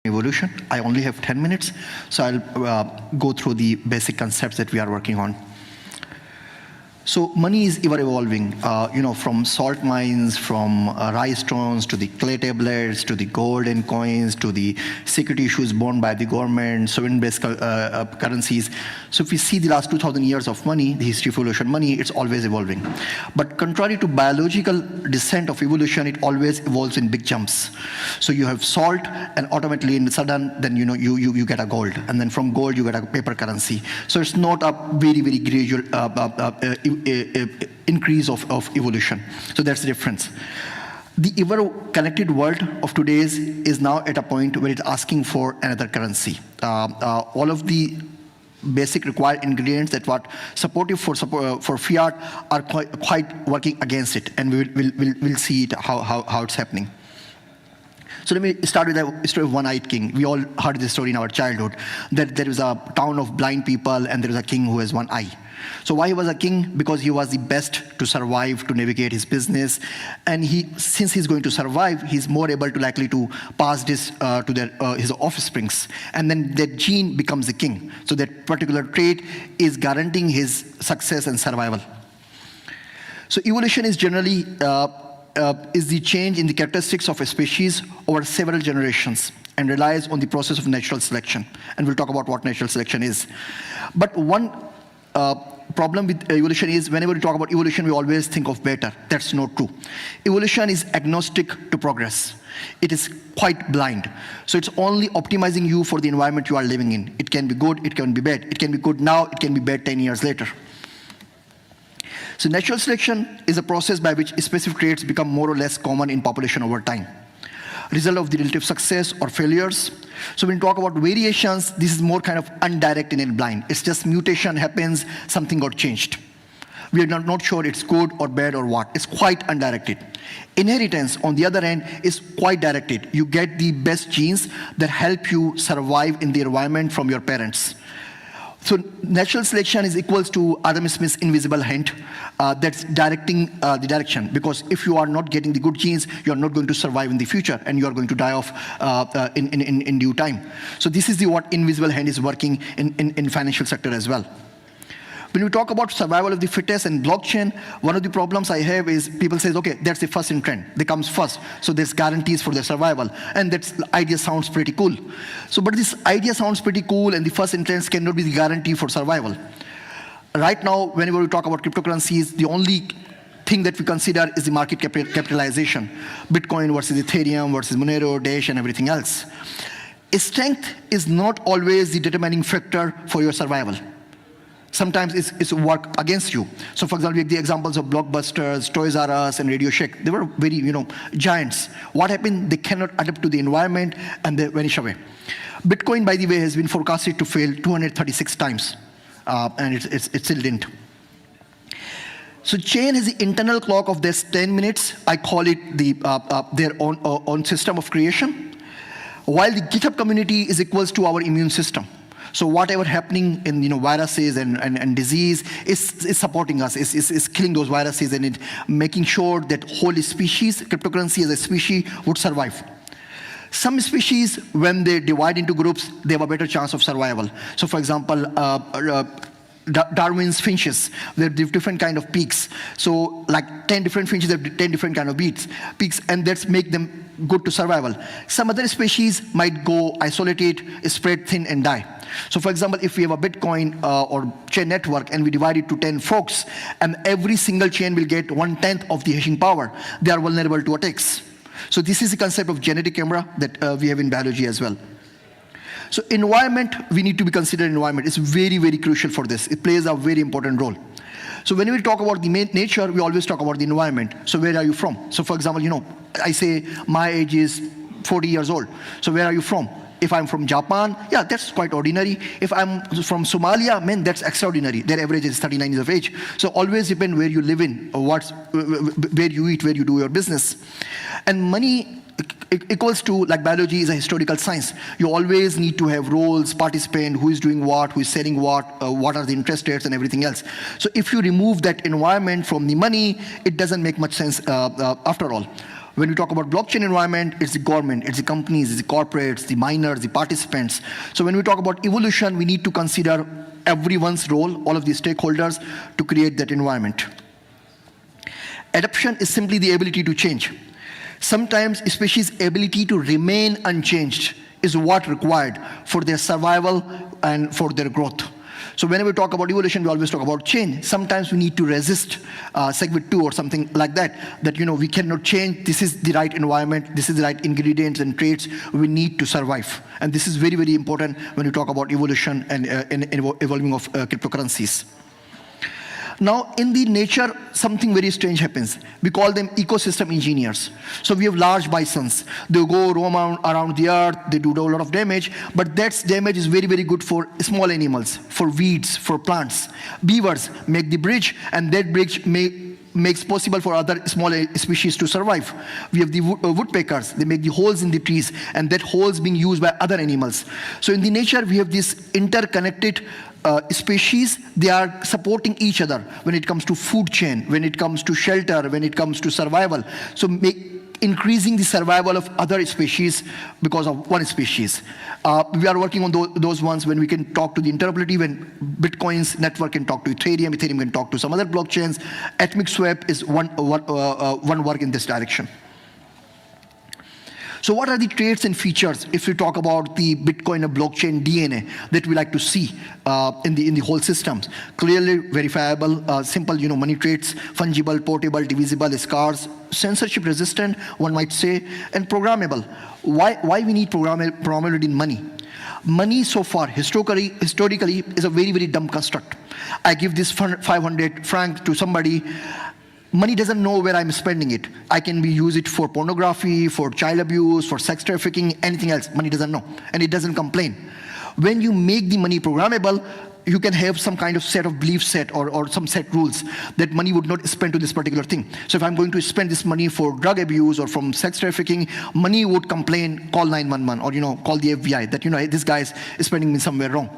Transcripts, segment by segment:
evolution. I only have 10 minutes, so I'll go through the basic concepts that we are working on. So money is ever evolving, from salt mines, from rice stones, to the clay tablets, to the gold and coins, to the security issues borne by the government, sovereign-based currencies. So if we see the last 2,000 years of money, the history of evolution, money, it's always evolving. But contrary to biological descent of evolution, it always evolves in big jumps. So you have salt, and automatically in sudden, then you get a gold, and then from gold you get a paper currency. So it's not a very, very gradual increase of evolution. So that's the difference. The ever-connected world of today's is now at a point where it's asking for another currency. All of the basic required ingredients that what supportive for fiat are quite working against it, and we'll see it how it's happening. So let me start with the story of one-eyed king. We all heard this story in our childhood, that there was a town of blind people and there was a king who has one eye. So why he was a king? Because he was the best to survive, to navigate his business. And since he's going to survive, he's more able to likely to pass this to his offsprings. And then that gene becomes the king. So that particular trait is guaranteeing his success and survival. So evolution is generally is the change in the characteristics of a species over several generations and relies on the process of natural selection. And we'll talk about what natural selection is. But one problem with evolution is whenever we talk about evolution, we always think of better. That's not true. Evolution is agnostic to progress. It is quite blind. So it's only optimizing you for the environment you are living in. It can be good, it can be bad. It can be good now, it can be bad 10 years later. So natural selection is a process by which specific traits become more or less common in population over time. Result of the relative success or failures. So when we talk about variations, this is more kind of undirected and blind. It's just mutation happens, something got changed. We are not sure it's good or bad or what. It's quite undirected. Inheritance, on the other hand, is quite directed. You get the best genes that help you survive in the environment from your parents. So natural selection is equals to Adam Smith's invisible hand that's directing the direction. Because if you are not getting the good genes, you are not going to survive in the future, and you are going to die off in due time. So this is what invisible hand is working in financial sector as well. When we talk about survival of the fittest and blockchain, one of the problems I have is people say, okay, that's the first in trend. They comes first, so there's guarantees for their survival. And that idea sounds pretty cool. So, but this idea sounds pretty cool, and the first in trends cannot be the guarantee for survival. Right now, whenever we talk about cryptocurrencies, the only thing that we consider is the market capitalization. Bitcoin versus Ethereum versus Monero, Dash, and everything else. Strength is not always the determining factor for your survival. Sometimes it's work against you. So for example, we have the examples of Blockbusters, Toys R Us, and Radio Shack. They were very, giants. What happened? They cannot adapt to the environment, and they vanish away. Bitcoin, by the way, has been forecasted to fail 236 times, and it still didn't. So chain has the internal clock of this 10 minutes. I call it their own system of creation, while the GitHub community is equals to our immune system. So whatever happening in viruses and disease is supporting us, is killing those viruses, and making sure that whole species, cryptocurrency as a species, would survive. Some species, when they divide into groups, they have a better chance of survival. So for example, Darwin's finches, they have different kind of peaks. So like 10 different finches have 10 different kind of peaks, and that's make them good to survival. Some other species might go isolated, spread thin, and die. So for example, if we have a Bitcoin or chain network and we divide it to 10 folks, and every single chain will get 1/10 of the hashing power, they are vulnerable to attacks. So this is the concept of genetic camera that we have in biology as well. So environment, we need to be considered environment. It's very, very crucial for this. It plays a very important role. So when we talk about the nature, we always talk about the environment. So where are you from? So for example, I say my age is 40 years old. So where are you from? If I'm from Japan, yeah, that's quite ordinary. If I'm from Somalia, man, that's extraordinary. Their average is 39 years of age. So always depend where you live in, or where you eat, where you do your business. And money equals to, like biology is a historical science. You always need to have roles, participant, who is doing what, who is selling what are the interest rates and everything else. So if you remove that environment from the money, it doesn't make much sense after all. When we talk about blockchain environment, it's the government, it's the companies, it's the corporates, the miners, the participants. So when we talk about evolution, we need to consider everyone's role, all of the stakeholders, to create that environment. Adaptation is simply the ability to change. Sometimes a species' ability to remain unchanged is what required for their survival and for their growth. So whenever we talk about evolution, we always talk about change. Sometimes we need to resist SegWit2 or something like that, that we cannot change. This is the right environment. This is the right ingredients and traits we need to survive. And this is very, very important when you talk about evolution and evolving of cryptocurrencies. Now, in the nature, something very strange happens. We call them ecosystem engineers. So we have large bisons. They go roam around the earth, they do a lot of damage, but that damage is very, very good for small animals, for weeds, for plants. Beavers make the bridge, and that bridge makes possible for other small species to survive. We have the woodpeckers. They make the holes in the trees, and that holes being used by other animals. So in the nature, we have this interconnected species. They are supporting each other when it comes to food chain, when it comes to shelter, when it comes to survival. So increasing the survival of other species because of one species. We are working on those ones when we can talk to the interoperability, when Bitcoin's network can talk to Ethereum, Ethereum can talk to some other blockchains. Atomic swap is one work in this direction. So what are the traits and features, if we talk about the Bitcoin or blockchain DNA, that we like to see in the whole systems? Clearly verifiable, simple, money traits, fungible, portable, divisible, scarce, censorship resistant, one might say, and programmable. Why we need programmability in money? Money so far, historically, is a very, very dumb construct. I give this 500 francs to somebody. Money doesn't know where I'm spending it. I can use it for pornography, for child abuse, for sex trafficking, anything else. Money doesn't know, and it doesn't complain. When you make the money programmable, you can have some kind of set of belief set or some set rules that money would not spend to this particular thing. So if I'm going to spend this money for drug abuse or from sex trafficking, money would complain, call 911, or call the FBI that this guy is spending me somewhere wrong.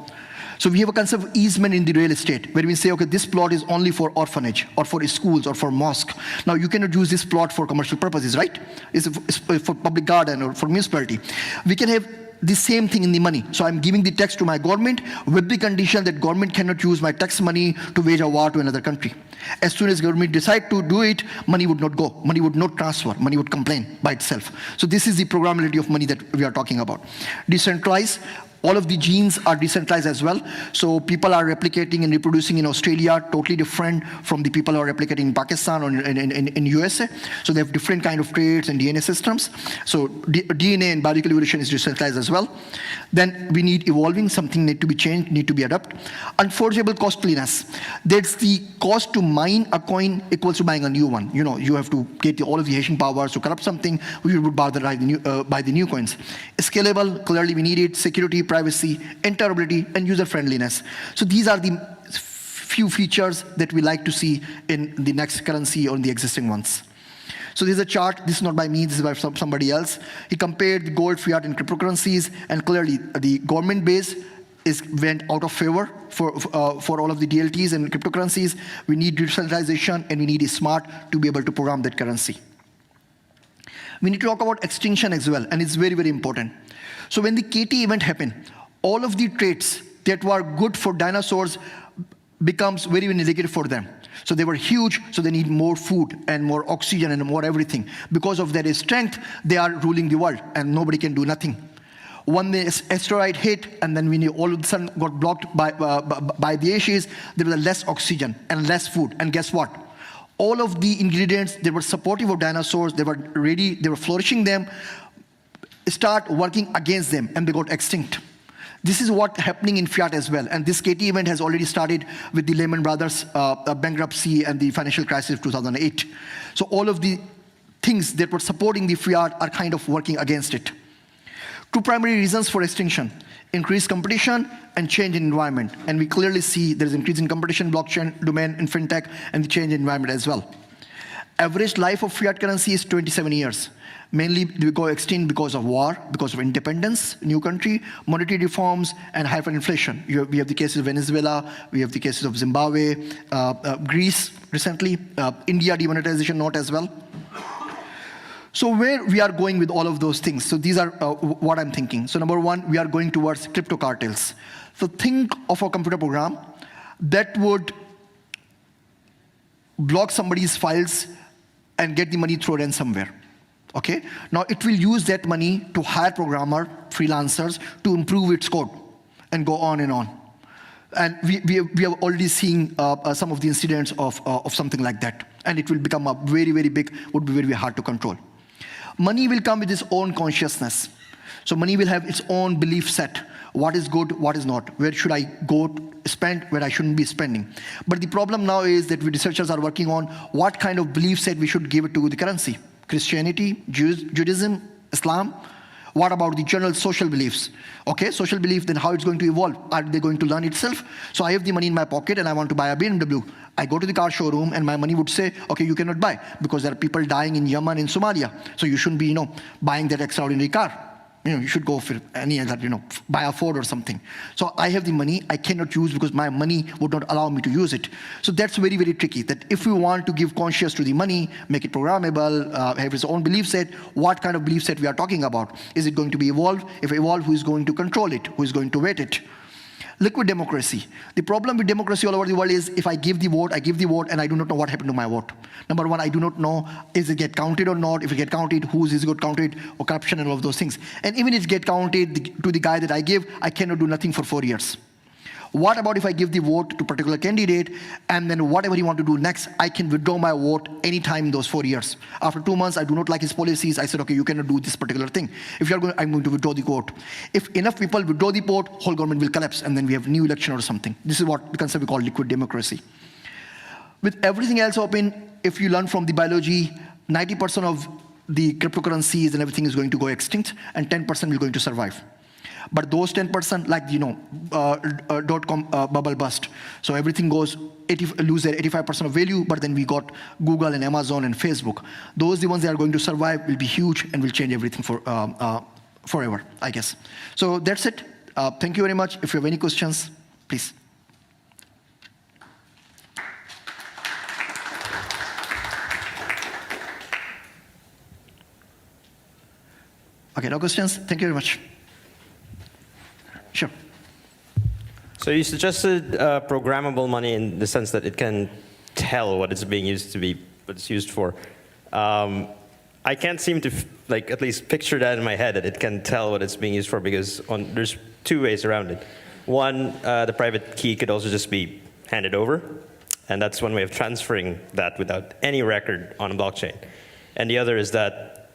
So we have a concept of easement in the real estate, where we say, okay, this plot is only for orphanage, or for schools, or for mosque. Now, you cannot use this plot for commercial purposes, right? It's for public garden or for municipality. We can have the same thing in the money. So I'm giving the tax to my government with the condition that government cannot use my tax money to wage a war to another country. As soon as government decide to do it, money would not go. Money would not transfer. Money would complain by itself. So this is the programmability of money that we are talking about. Decentralized. All of the genes are decentralized as well. So people are replicating and reproducing in Australia, totally different from the people who are replicating in Pakistan or in USA. So they have different kind of traits and DNA systems. So DNA and biological evolution is decentralized as well. Then we need evolving, something need to be changed, need to be adapted. Unforgeable costliness. That's the cost to mine a coin equals to buying a new one. You have to get all of the hashing powers to corrupt something. We would buy the new coins. Scalable, clearly we need it. Security, privacy, interoperability, and user-friendliness. So these are the few features that we like to see in the next currency or in the existing ones. So this is a chart. This is not by me. This is by somebody else. He compared the gold, fiat, and cryptocurrencies, and clearly the government base went out of favor for all of the DLTs and cryptocurrencies. We need decentralization, and we need a smart to be able to program that currency. We need to talk about extinction as well, and it's very, very important. So when the KT event happened, all of the traits that were good for dinosaurs becomes very, very negative for them. So they were huge, so they need more food and more oxygen and more everything. Because of their strength, they are ruling the world, and nobody can do nothing. When the asteroid hit, and then we all of a sudden got blocked by the ashes, there was less oxygen and less food. And guess what? All of the ingredients that were supportive of dinosaurs, they were ready, they were flourishing them, start working against them, and they got extinct. This is what's happening in fiat as well. And this KT event has already started with the Lehman Brothers bankruptcy and the financial crisis of 2008. So all of the things that were supporting the fiat are kind of working against it. Two primary reasons for extinction: increased competition and change in environment. And we clearly see there is increase in competition, blockchain, domain, and fintech, and the change in environment as well. Average life of fiat currency is 27 years. Mainly we go extinct because of war, because of independence, new country, monetary reforms, and hyperinflation. We have the cases of Venezuela, we have the cases of Zimbabwe, Greece recently, India demonetization note as well. So where we are going with all of those things? So these are what I'm thinking. So number one, we are going towards crypto cartels. So think of a computer program that would block somebody's files and get the money through ransomware. Okay? Now it will use that money to hire programmer, freelancers, to improve its code and go on and on. And we have already seen some of the incidents of something like that. And it will become a very, very big, would be very, very hard to control. Money will come with its own consciousness. So money will have its own belief set. What is good, what is not. Where should I go to spend, where I shouldn't be spending. But the problem now is that researchers are working on what kind of belief set we should give it to the currency. Christianity, Judaism, Islam. What about the general social beliefs? Okay, social belief, then how it's going to evolve? Are they going to learn itself? So I have the money in my pocket and I want to buy a BMW. I go to the car showroom and my money would say, okay, you cannot buy because there are people dying in Yemen and Somalia. So you shouldn't be, buying that extraordinary car. You should go for any other, buy a Ford or something. So I have the money I cannot use because my money would not allow me to use it. So that's very, very tricky, that if we want to give conscious to the money, make it programmable, have its own belief set, what kind of belief set we are talking about? Is it going to be evolved? If evolved, who is going to control it? Who is going to vet it? Liquid democracy. The problem with democracy all over the world is if I give the vote, and I do not know what happened to my vote. Number one, I do not know, is it get counted or not? If it get counted, whose is it got counted, or corruption and all of those things. And even if it get counted to the guy that I give, I cannot do nothing for 4 years. What about if I give the vote to a particular candidate and then whatever he want to do next, I can withdraw my vote anytime in those 4 years. After 2 months, I do not like his policies. I said, okay, you cannot do this particular thing. If you're going, I'm going to withdraw the vote. If enough people withdraw the vote, whole government will collapse and then we have new election or something. This is what the concept we call liquid democracy. With everything else open, if you learn from the biology, 90% of the cryptocurrencies and everything is going to go extinct and 10% will going to survive. But those 10%, like, dot-com bubble bust. So everything goes, lose their 85% of value, but then we got Google and Amazon and Facebook. Those, the ones that are going to survive, will be huge and will change everything for forever, I guess. So that's it. Thank you very much. If you have any questions, please. Okay, no questions? Thank you very much. Sure. So you suggested programmable money in the sense that it can tell what it's being used to be, what it's used for. I can't seem to at least picture that in my head, that it can tell what it's being used for, because there's 2 ways around it. One, the private key could also just be handed over, and that's one way of transferring that without any record on a blockchain. And the other is that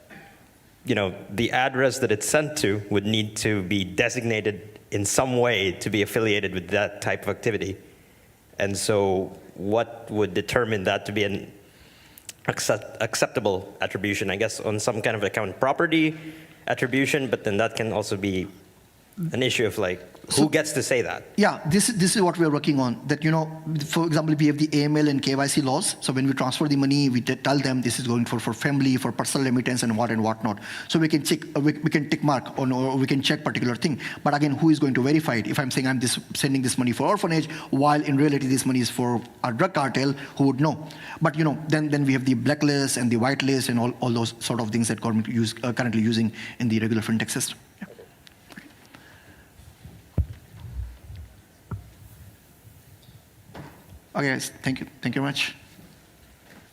the address that it's sent to would need to be designated in some way to be affiliated with that type of activity. And so what would determine that to be an acceptable attribution? I guess on some kind of account property attribution, but then that can also be an issue of who gets to say that? Yeah, this is what we're working on. That, for example, we have the AML and KYC laws. So when we transfer the money, we tell them this is going for family, for personal remittance, and what not. So we can check, we can tick mark, or we can check particular thing. But again, who is going to verify it? If I'm saying I'm sending this money for orphanage, while in reality this money is for a drug cartel, who would know? But then we have the blacklist and the whitelist and all those sort of things that government currently using in the regular fintech system. Yeah. Okay, guys, thank you. Thank you very much.